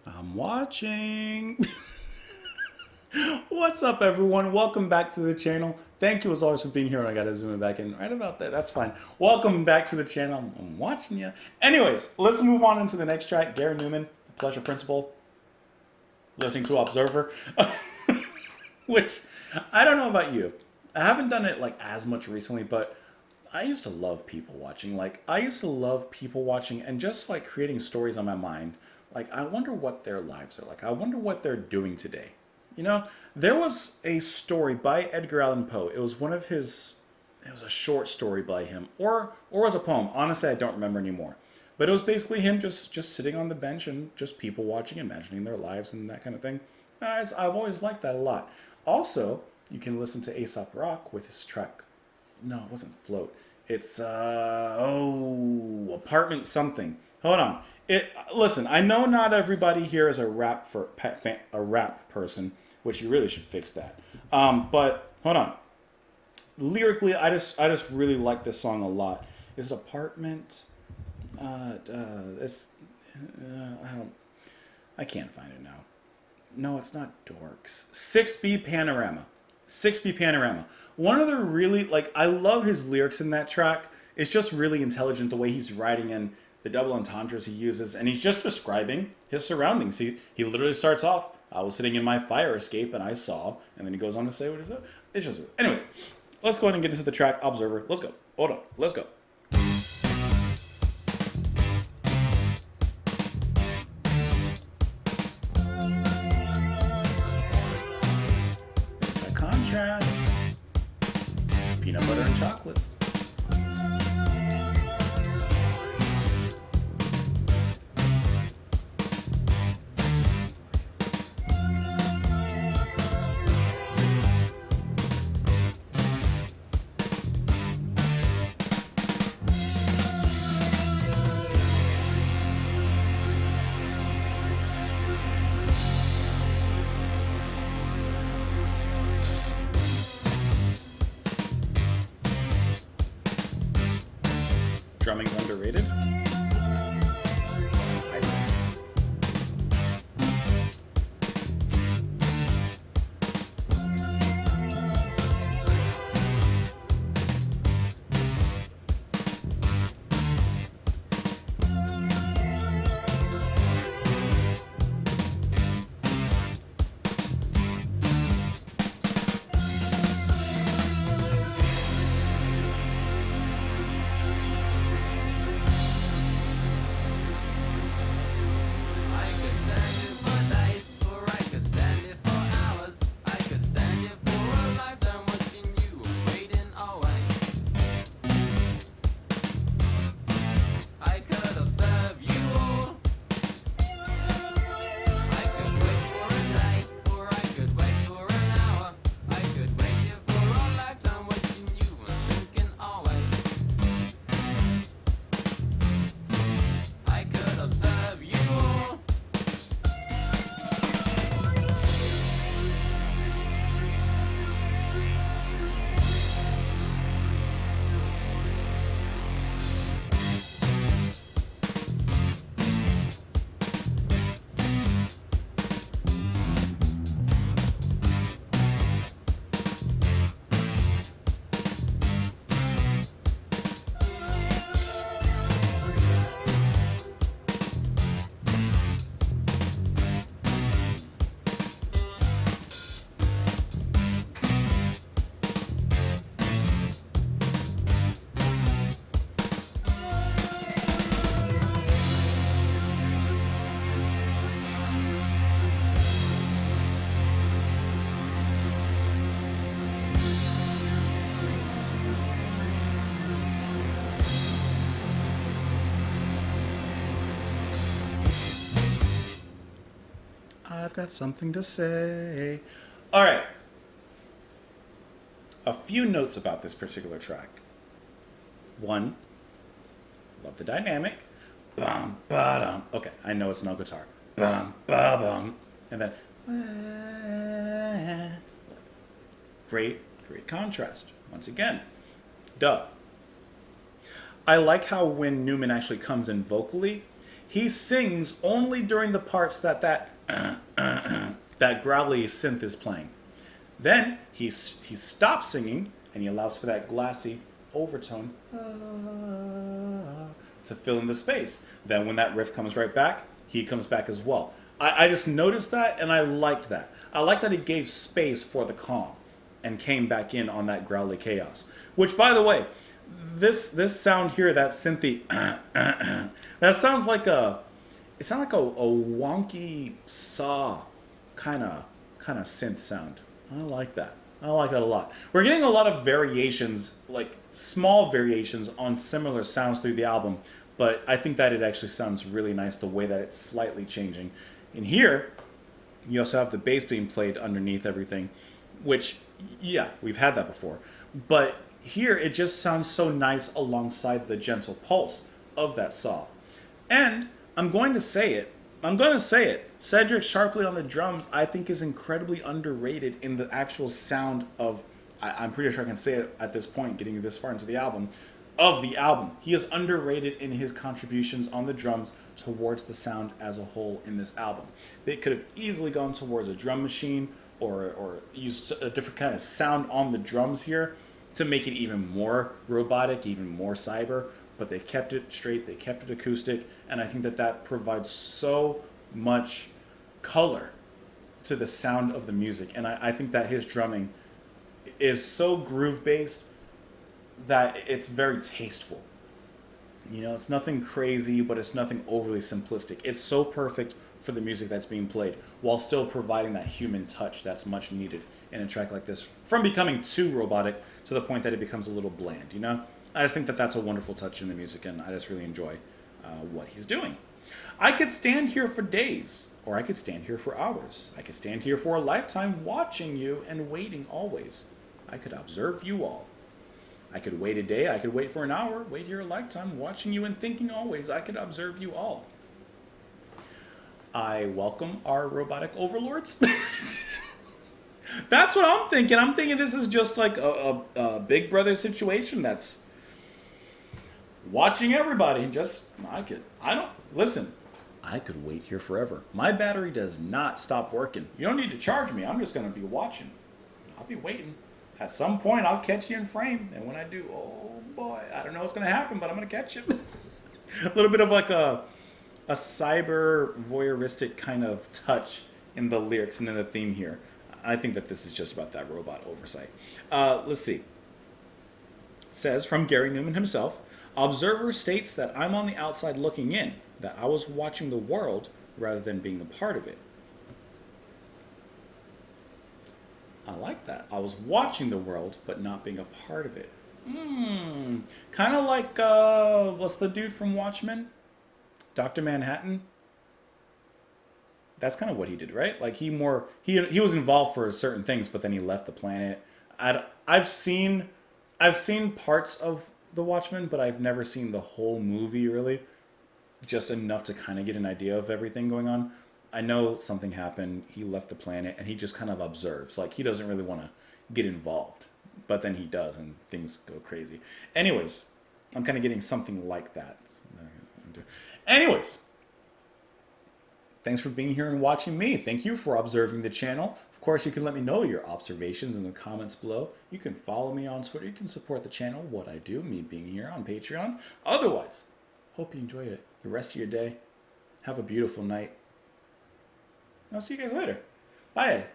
I'm watching. What's up, everyone? Welcome back to the channel. Thank you as always for being here. I gotta zoom it back in right about that. That's fine. Welcome back to the channel. I'm watching you. Anyways, let's move on into the next track. Gary Numan, The Pleasure Principle. Listening to Observer. Which, I don't know about you. I haven't done it like as much recently, but I used to love people watching. Like, I used to love people watching and just like creating stories on my mind. Like, I wonder what their lives are like. I wonder what they're doing today. You know, there was a story by Edgar Allan Poe. It was one of his, it was a short story by him, or as a poem. Honestly, I don't remember anymore. But it was basically him just sitting on the bench and just people watching, imagining their lives and that kind of thing. I've always liked that a lot. Also, you can listen to Aesop Rock with his track. No, it wasn't Float. It's Apartment something. Hold on. Listen. I know not everybody here is a rap person, which you really should fix that. But hold on. Lyrically, I just really like this song a lot. Is it Apartment? I can't find it now. No, it's not Dorks. 6B Panorama. 6B Panorama. One of the really, like, I love his lyrics in that track. It's just really intelligent the way he's writing in the double entendres he uses. And he's just describing his surroundings. He literally starts off, I was sitting in my fire escape and I saw. And then he goes on to say what is it? It's just, anyways, let's go ahead and get into the track Observer. Let's go. Hold on. Let's go. Contrast, peanut butter and chocolate. Drumming's underrated. I see. I've got something to say. All right. A few notes about this particular track. One, love the dynamic. Bum, ba-dum. Okay, I know it's no guitar. Bum, ba-bum. And then, great contrast. Once again, duh. I like how when Numan actually comes in vocally, he sings only during the parts that growly synth is playing. Then he stops singing and he allows for that glassy overtone to fill in the space. Then when that riff comes right back, he comes back as well. I just noticed that and I liked that. I like that he gave space for the calm and came back in on that growly chaos. Which, by the way, this sound here, that synthy, that sounds like it sounds like a wonky saw kind of synth sound. I like that. I like that a lot. We're getting a lot of variations, like small variations on similar sounds through the album, but I think that it actually sounds really nice the way that it's slightly changing. In here, you also have the bass being played underneath everything, which, yeah, we've had that before. But here, it just sounds so nice alongside the gentle pulse of that saw. And I'm going to say it. Cedric Sharpley on the drums, I think, is incredibly underrated in the actual sound of. I'm pretty sure I can say it at this point, getting this far into the album. Of the album, he is underrated in his contributions on the drums towards the sound as a whole in this album. They could have easily gone towards a drum machine or used a different kind of sound on the drums here to make it even more robotic, even more cyber. But they kept it straight, they kept it acoustic, and I think that provides so much color to the sound of the music. And I think that his drumming is so groove-based that it's very tasteful. You know, it's nothing crazy, but it's nothing overly simplistic. It's so perfect for the music that's being played, while still providing that human touch that's much needed in a track like this, from becoming too robotic to the point that it becomes a little bland, you know? I just think that that's a wonderful touch in the music, and I just really enjoy what he's doing. I could stand here for days, or I could stand here for hours. I could stand here for a lifetime watching you and waiting always. I could observe you all. I could wait a day, I could wait for an hour, wait here a lifetime, watching you and thinking always. I could observe you all. I welcome our robotic overlords. That's what I'm thinking. I'm thinking this is just like a Big Brother situation that's watching everybody. I could wait here forever. My battery does not stop working. You don't need to charge me. I'm just going to be watching. I'll be waiting. At some point, I'll catch you in frame. And when I do, oh boy, I don't know what's going to happen, but I'm going to catch you. A little bit of like a cyber voyeuristic kind of touch in the lyrics and in the theme here. I think that this is just about that robot oversight. Let's see. It says, from Gary Numan himself, Observer states that I'm on the outside looking in, that I was watching the world rather than being a part of it. I like that. I was watching the world, but not being a part of it. Kind of like, what's the dude from Watchmen? Dr. Manhattan? That's kind of what he did, right? Like he was involved for certain things, but then he left the planet. I've seen parts of The Watchmen, but I've never seen the whole movie really. Just enough to kind of get an idea of everything going on. I know something happened. He left the planet and he just kind of observes. Like he doesn't really want to get involved, but then he does, and things go crazy. Anyways, I'm kind of getting something like that. Anyways. Thanks for being here and watching me. Thank you for observing the channel. Of course, you can let me know your observations in the comments below. You can follow me on Twitter. You can support the channel, what I do, me being here on Patreon. Otherwise, hope you enjoy it the rest of your day. Have a beautiful night. I'll see you guys later. Bye.